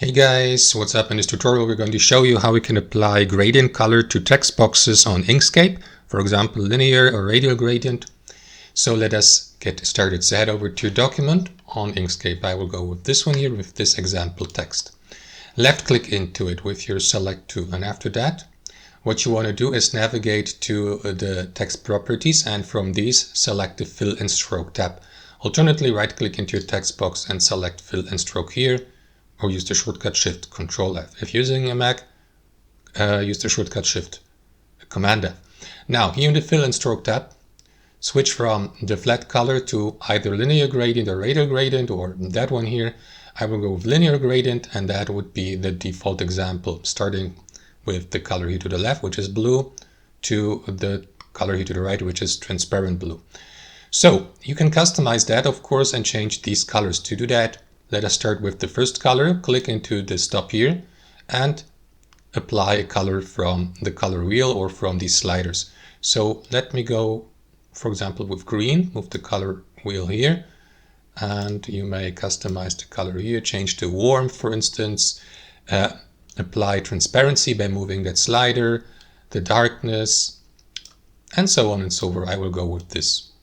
Hey guys, what's up? In this tutorial we're going to show you how we can apply gradient color to text boxes on Inkscape, for example linear or radial gradient. So let us get started. So head over to document on Inkscape. I will go with this one here with this example text. Left click into it with your select tool, and after that what you want to do is navigate to the text properties, and from these select the fill and stroke tab. Alternatively, right click into your text box and select fill and stroke here, or use the shortcut Shift Control F. If using a Mac, use the shortcut Shift Command F. Now here in the fill and stroke tab, switch from the flat color to either linear gradient or radial gradient, or that one here. I will go with linear gradient, and that would be the default example, starting with the color here to the left, which is blue, to the color here to the right, which is transparent blue. So you can customize that, of course, and change these colors. To do that, let us start with the first color. Click into the stop here and apply a color from the color wheel or from these sliders. So let me go, for example, with green. Move the color wheel here, and you may customize the color here. Change the warmth, for instance. Apply transparency by moving that slider, the darkness, and so on and so forth. I will go with this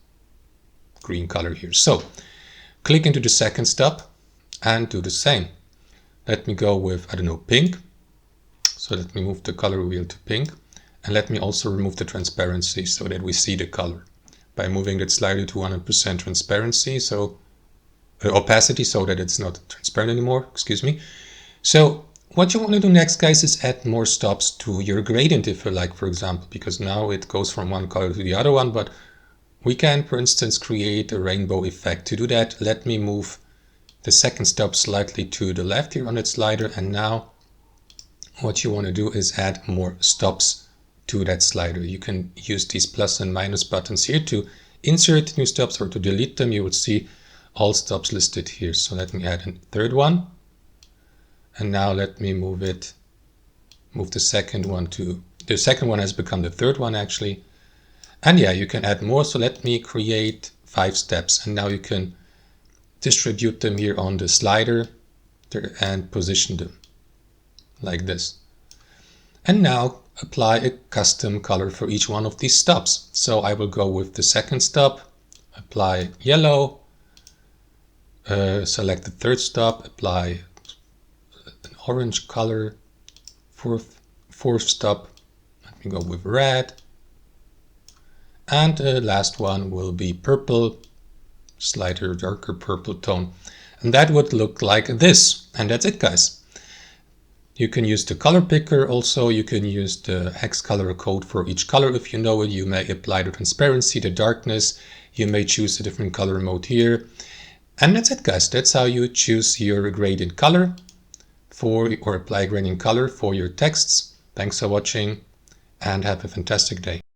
green color here. So click into the second stop and do the same. Let me go with, I don't know, pink. So let me move the color wheel to pink, and let me also remove the transparency so that we see the color by moving that slider to 100% transparency, so opacity, so that it's not transparent anymore, excuse me. So what you want to do next, guys, is add more stops to your gradient, if you like, for example, because now it goes from one color to the other one, but we can, for instance, create a rainbow effect. To do that, let me move the second stop slightly to the left here on that slider, and now what you want to do is add more stops to that slider. You can use these plus and minus buttons here to insert new stops or to delete them. You will see all stops listed here. So let me add a third one, and now let me move the second one to, the second one has become the third one actually. And yeah, you can add more. So let me create 5 steps, and now you can distribute them here on the slider and position them like this. And now apply a custom color for each one of these stops. So I will go with the second stop, apply yellow, select the third stop, apply an orange color, fourth stop, let me go with red, and the last one will be purple, slighter darker purple tone, and that would look like this. And that's it, guys. You can use the color picker also. You can use the hex color code for each color if you know it. You may apply the transparency, the darkness. You may choose a different color mode here, and that's it, guys. That's how you choose your gradient color for, or apply gradient color for your texts. Thanks for watching and have a fantastic day.